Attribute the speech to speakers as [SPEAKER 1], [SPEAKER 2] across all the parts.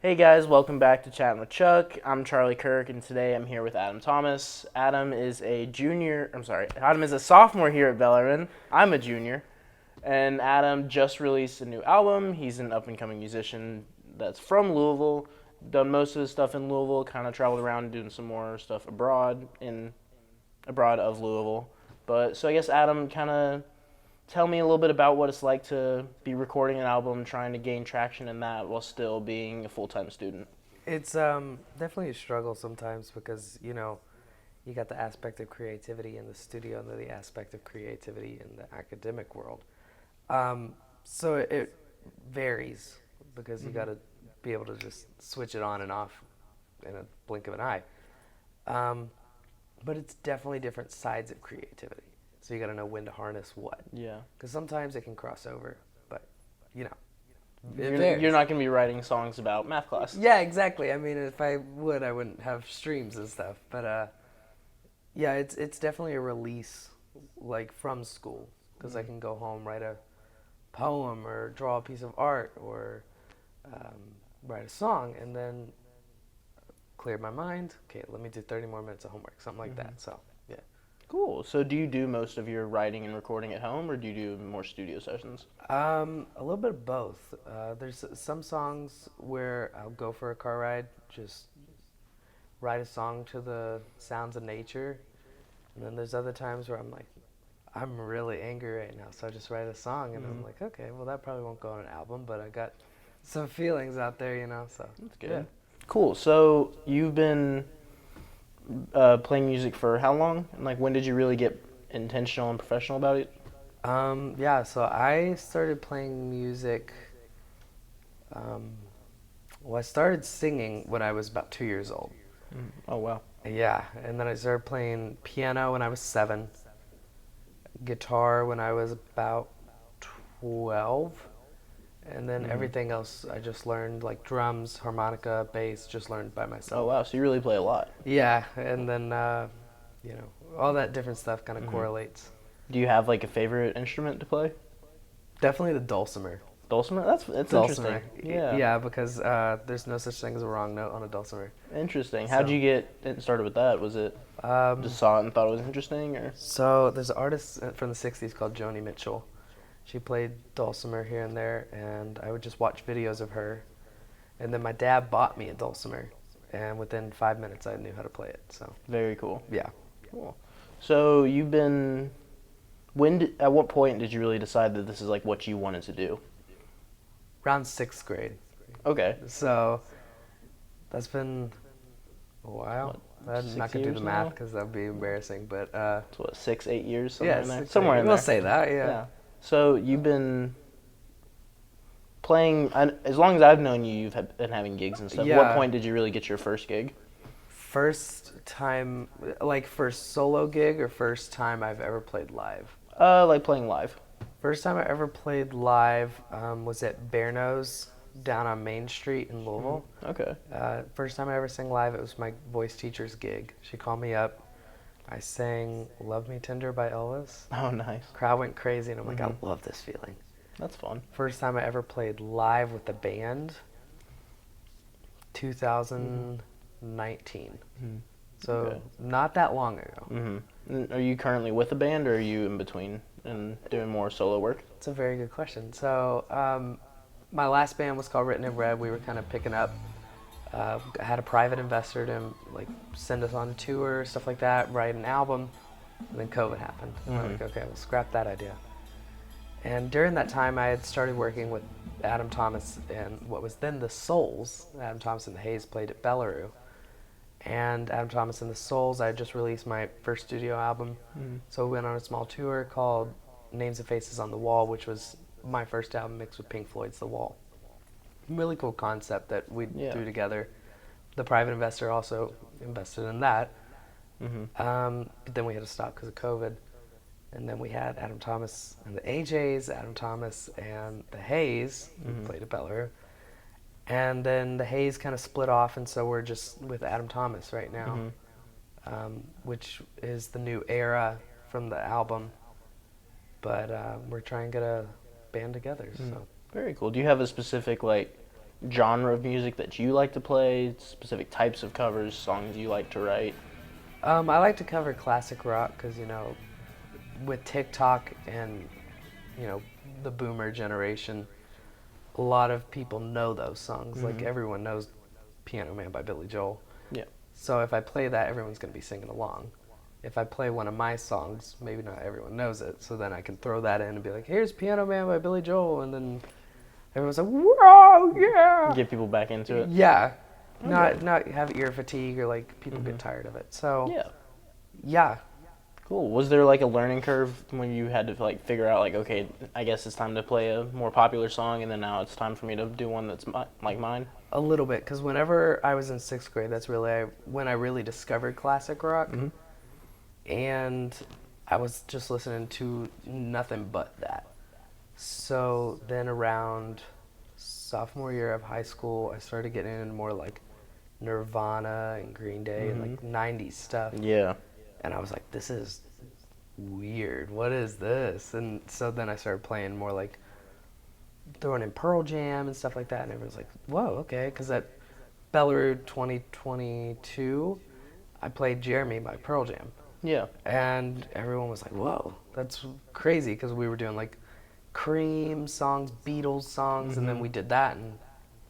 [SPEAKER 1] Hey guys, welcome back to Chatting with Chuck. I'm Charlie Kirk, and today I'm here with Adam Thomas. Adam is a sophomore here at Bellarmin. I'm a junior, and Adam just released a new album. He's an up-and-coming musician that's from Louisville, done most of his stuff in Louisville, kind of traveled around doing some more stuff abroad of Louisville. But so I guess Adam, kind of tell me a little bit about what it's like to be recording an album, trying to gain traction in that while still being a full-time student.
[SPEAKER 2] It's definitely a struggle sometimes because you got the aspect of creativity in the studio and then the aspect of creativity in the academic world. So it varies because you got to be able to just switch it on and off in a blink of an eye. But it's definitely different sides of creativity. So you got to know when to harness what.
[SPEAKER 1] Yeah.
[SPEAKER 2] Because sometimes it can cross over, but you know,
[SPEAKER 1] You're not going to be writing songs about math class.
[SPEAKER 2] Yeah, exactly. I mean, if I would, I wouldn't have streams and stuff. But yeah, it's definitely a release, like from school, because I can go home, write a poem or draw a piece of art or write a song, and then clear my mind. Okay, let me do 30 more minutes of homework, something like that. So yeah.
[SPEAKER 1] Cool. So do you do most of your writing and recording at home, or do you do more studio sessions?
[SPEAKER 2] A little bit of both. There's some songs where I'll go for a car ride, just write a song to the sounds of nature. And then there's other times where I'm like, I'm really angry right now, so I just write a song, and I'm like, okay, well that probably won't go on an album, but I got some feelings out there, so.
[SPEAKER 1] That's good.
[SPEAKER 2] Yeah.
[SPEAKER 1] Cool. So you've been playing music for how long? And like, when did you really get intentional and professional about it?
[SPEAKER 2] Yeah, so I started playing music, well, I started singing when I was about 2 years old.
[SPEAKER 1] Oh wow.
[SPEAKER 2] Yeah, and then I started playing piano when I was 7, guitar when I was about 12, and then everything else I just learned, like drums, harmonica, bass, just learned by
[SPEAKER 1] Oh
[SPEAKER 2] myself.
[SPEAKER 1] wow. So you really play a lot.
[SPEAKER 2] Yeah, and then, all that different stuff kind of correlates.
[SPEAKER 1] Do you have like a favorite instrument to play?
[SPEAKER 2] Definitely the dulcimer.
[SPEAKER 1] Dulcimer? That's
[SPEAKER 2] Dulcimer.
[SPEAKER 1] interesting. Yeah.
[SPEAKER 2] Yeah, because there's no such thing as a wrong note on a dulcimer.
[SPEAKER 1] Interesting. How'd
[SPEAKER 2] So-
[SPEAKER 1] you get it started with that? Was it just saw it and thought it was interesting, or?
[SPEAKER 2] So there's an artist from the 60s called Joni Mitchell. She played dulcimer here and there, and I would just watch videos of her. And then my dad bought me a dulcimer, and within 5 minutes I knew how to play it. So
[SPEAKER 1] Very cool.
[SPEAKER 2] yeah.
[SPEAKER 1] Cool. So you've been at what point did you really decide that this is like what you wanted to do?
[SPEAKER 2] Around 6th grade.
[SPEAKER 1] Okay.
[SPEAKER 2] So that's been a while.
[SPEAKER 1] What,
[SPEAKER 2] I'm not
[SPEAKER 1] 6
[SPEAKER 2] going to do
[SPEAKER 1] years
[SPEAKER 2] the math
[SPEAKER 1] now?
[SPEAKER 2] because that would be embarrassing, but
[SPEAKER 1] It's what, 6, 8 years,
[SPEAKER 2] yeah,
[SPEAKER 1] in there?
[SPEAKER 2] 6,
[SPEAKER 1] Somewhere
[SPEAKER 2] 8.
[SPEAKER 1] in
[SPEAKER 2] We'll
[SPEAKER 1] there.
[SPEAKER 2] say that, yeah.
[SPEAKER 1] Yeah. So you've been playing, as long as I've known you, been having gigs and stuff. At what
[SPEAKER 2] Yeah.
[SPEAKER 1] point did you really get your first gig?
[SPEAKER 2] First time, like first solo gig or first time I've ever played live?
[SPEAKER 1] Like playing live.
[SPEAKER 2] First time I ever played live was at Bear Nose down on Main Street in Louisville.
[SPEAKER 1] Okay.
[SPEAKER 2] First time I ever sang live, it was my voice teacher's gig. She called me up. I sang Love Me Tender by Elvis.
[SPEAKER 1] Oh, nice.
[SPEAKER 2] Crowd went crazy, and I'm like, I love this feeling.
[SPEAKER 1] That's fun.
[SPEAKER 2] First time I ever played live with the band, 2019. So
[SPEAKER 1] Okay.
[SPEAKER 2] not that long ago.
[SPEAKER 1] Are you currently with a band, or are you in between and doing more solo work?
[SPEAKER 2] It's a very good question. So my last band was called Written in Red. We were kind of picking up. I had a private investor to like send us on a tour, stuff like that, write an album, and then COVID happened. I'm like, okay, we'll scrap that idea. And during that time, I had started working with Adam Thomas and what was then the Souls. Adam Thomas and the Hayes played at Bellaroo. And Adam Thomas and the Souls, I had just released my first studio album. So we went on a small tour called Names and Faces on the Wall, which was my first album mixed with Pink Floyd's The Wall. Really cool concept that we threw together. The private investor also invested in that. But then we had to stop because of COVID. And then we had Adam Thomas and the AJs, Adam Thomas and the Hayes, who played at Bellaroo. And then the Hayes kind of split off, and so we're just with Adam Thomas right now, which is the new era from the album. But we're trying to get a band together. So
[SPEAKER 1] Very cool. Do you have a specific like genre of music that you like to play, specific types of covers, songs you like to write?
[SPEAKER 2] I like to cover classic rock because, with TikTok and, you know, the boomer generation, a lot of people know those songs. Like, everyone knows Piano Man by Billy Joel.
[SPEAKER 1] Yeah.
[SPEAKER 2] So if I play that, everyone's going to be singing along. If I play one of my songs, maybe not everyone knows it, so then I can throw that in and be like, here's Piano Man by Billy Joel, and then everyone's like, whoa, yeah!
[SPEAKER 1] Get people back into it?
[SPEAKER 2] Yeah.
[SPEAKER 1] Okay.
[SPEAKER 2] Not have ear fatigue or, like, people get tired of it. So,
[SPEAKER 1] Yeah.
[SPEAKER 2] yeah.
[SPEAKER 1] Cool. Was there like a learning curve when you had to like figure out like, okay, I guess it's time to play a more popular song, and then now it's time for me to do one that's like mine?
[SPEAKER 2] A little bit, because whenever I was in 6th grade, that's really when I really discovered classic rock. And I was just listening to nothing but that. So then around sophomore year of high school, I started getting into more like Nirvana and Green Day and like 90s stuff.
[SPEAKER 1] Yeah.
[SPEAKER 2] And I was like, this is weird. What is this? And so then I started playing more like throwing in Pearl Jam and stuff like that. And everyone's like, whoa, okay. Because at Bellarmin 2022, I played Jeremy by Pearl Jam.
[SPEAKER 1] Yeah.
[SPEAKER 2] And everyone was like, whoa, that's crazy. Because we were doing like Cream songs, Beatles songs. And then we did that. And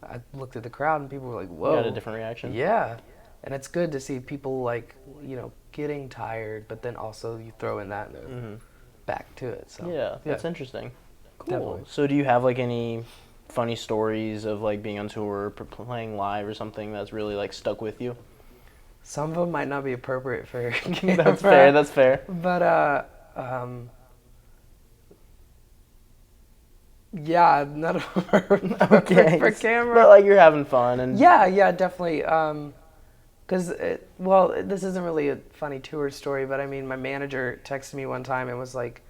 [SPEAKER 2] I looked at the crowd and people were like, whoa.
[SPEAKER 1] You had a different reaction?
[SPEAKER 2] Yeah. And it's good to see people like, getting tired, but then also you throw in that and back to it. So
[SPEAKER 1] Yeah, that's interesting. Cool.
[SPEAKER 2] Definitely.
[SPEAKER 1] So do you have like any funny stories of like being on tour or playing live or something that's really like stuck with you?
[SPEAKER 2] Some of them might not be appropriate for
[SPEAKER 1] That's fair, that's fair.
[SPEAKER 2] But yeah, none of them are
[SPEAKER 1] Okay.
[SPEAKER 2] for camera.
[SPEAKER 1] But like you're having fun and
[SPEAKER 2] Yeah, definitely. Because, this isn't really a funny tour story, but I mean, my manager texted me one time and was like,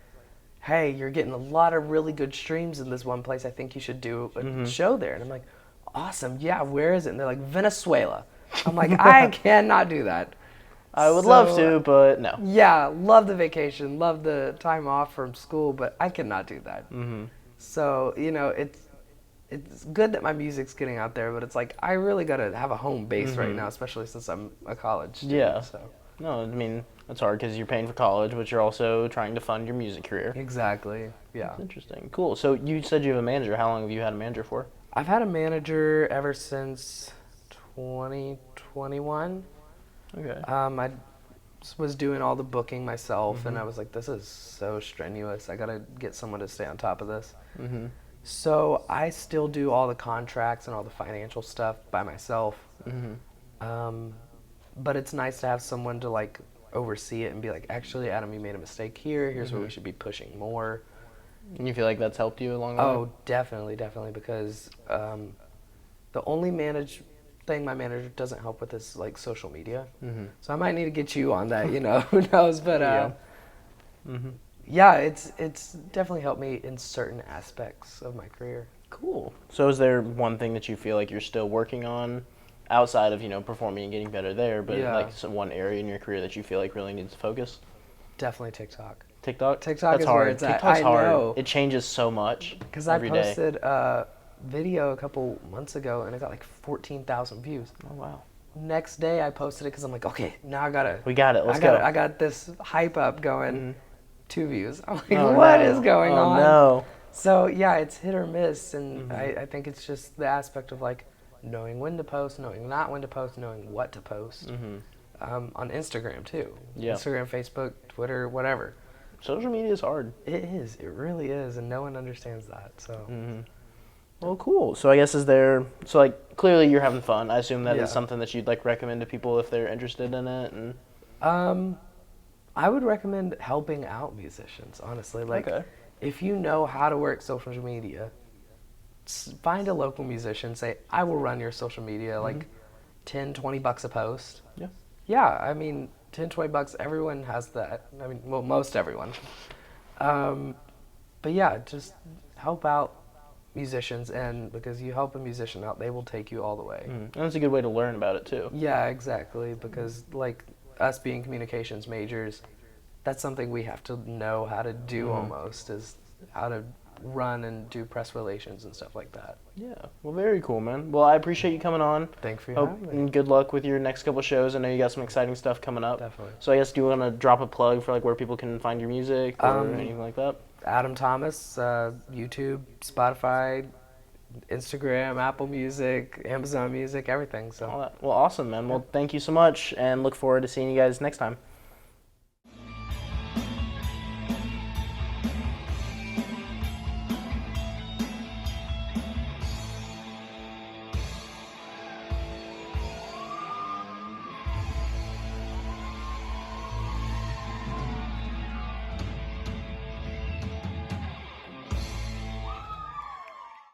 [SPEAKER 2] hey, you're getting a lot of really good streams in this one place. I think you should do a show there. And I'm like, awesome. Yeah, where is it? And they're like, Venezuela. I'm like, I cannot do that.
[SPEAKER 1] I would love to, but no.
[SPEAKER 2] Yeah, love the vacation, love the time off from school, but I cannot do that. So, it's good that my music's getting out there, but it's like I really gotta have a home base right now, especially since I'm a college student.
[SPEAKER 1] Yeah.
[SPEAKER 2] So.
[SPEAKER 1] No, I mean, it's hard because you're paying for college, but you're also trying to fund your music career.
[SPEAKER 2] Exactly. Yeah.
[SPEAKER 1] That's interesting. Cool. So you said you have a manager. How long have you had a manager for?
[SPEAKER 2] I've had a manager ever since 2021.
[SPEAKER 1] Okay.
[SPEAKER 2] I was doing all the booking myself, and I was like, this is so strenuous. I gotta get someone to stay on top of this. So I still do all the contracts and all the financial stuff by myself. But it's nice to have someone to like oversee it and be like, actually, Adam, you made a mistake here. Here's where we should be pushing more.
[SPEAKER 1] And you feel like that's helped you along the way?
[SPEAKER 2] Oh, definitely, because the only thing my manager doesn't help with is like social media. So I might need to get you on that, who knows? But yeah, it's definitely helped me in certain aspects of my career.
[SPEAKER 1] Cool. So is there one thing that you feel like you're still working on outside of, performing and getting better there, but like one area in your career that you feel like really needs to focus?
[SPEAKER 2] Definitely TikTok.
[SPEAKER 1] TikTok?
[SPEAKER 2] TikTok
[SPEAKER 1] That's
[SPEAKER 2] is
[SPEAKER 1] hard.
[SPEAKER 2] where it's at.
[SPEAKER 1] TikTok's
[SPEAKER 2] I
[SPEAKER 1] hard.
[SPEAKER 2] know.
[SPEAKER 1] It changes so much
[SPEAKER 2] Because I
[SPEAKER 1] every day.
[SPEAKER 2] posted a video a couple months ago and it got like 14,000 views.
[SPEAKER 1] Oh, wow.
[SPEAKER 2] Next day I posted it because I'm like, okay, now I gotta.
[SPEAKER 1] We got it. Let's go.
[SPEAKER 2] I got this hype up going. 2 views. I'm like,
[SPEAKER 1] Oh,
[SPEAKER 2] what
[SPEAKER 1] no.
[SPEAKER 2] is going on?
[SPEAKER 1] Oh, no.
[SPEAKER 2] So yeah, it's hit or miss, and I think it's just the aspect of like knowing when to post, knowing not when to post, knowing what to post. On Instagram too.
[SPEAKER 1] Yeah.
[SPEAKER 2] Instagram, Facebook, Twitter, whatever.
[SPEAKER 1] Social media is hard.
[SPEAKER 2] It is. It really is, and no one understands that. So.
[SPEAKER 1] Well, cool. So I guess like clearly you're having fun. I assume that is something that you'd like recommend to people if they're interested in it. And
[SPEAKER 2] I would recommend helping out musicians, honestly. Like, if you know how to work social media, find a local musician, say, I will run your social media, like $10-20 a post.
[SPEAKER 1] Yeah.
[SPEAKER 2] Yeah, I mean, $10-20, everyone has that. I mean, well, most everyone. But yeah, just help out musicians, and because you help a musician out, they will take you all the way.
[SPEAKER 1] And that's a good way to learn about it too.
[SPEAKER 2] Yeah, exactly, because like us being communications majors, that's something we have to know how to do almost, is how to run and do press relations and stuff like that.
[SPEAKER 1] Yeah. Well, very cool, man. Well, I appreciate you coming on.
[SPEAKER 2] Thanks for
[SPEAKER 1] Hope
[SPEAKER 2] having me.
[SPEAKER 1] and good luck with your next couple shows. I know you got some exciting stuff coming up.
[SPEAKER 2] Definitely.
[SPEAKER 1] So I guess do you want to drop a plug for like where people can find your music or anything like that?
[SPEAKER 2] Adam Thomas, YouTube, Spotify, Instagram, Apple Music, Amazon Music, everything. So
[SPEAKER 1] All that. Well, awesome, man. Well, thank you so much, and look forward to seeing you guys next time.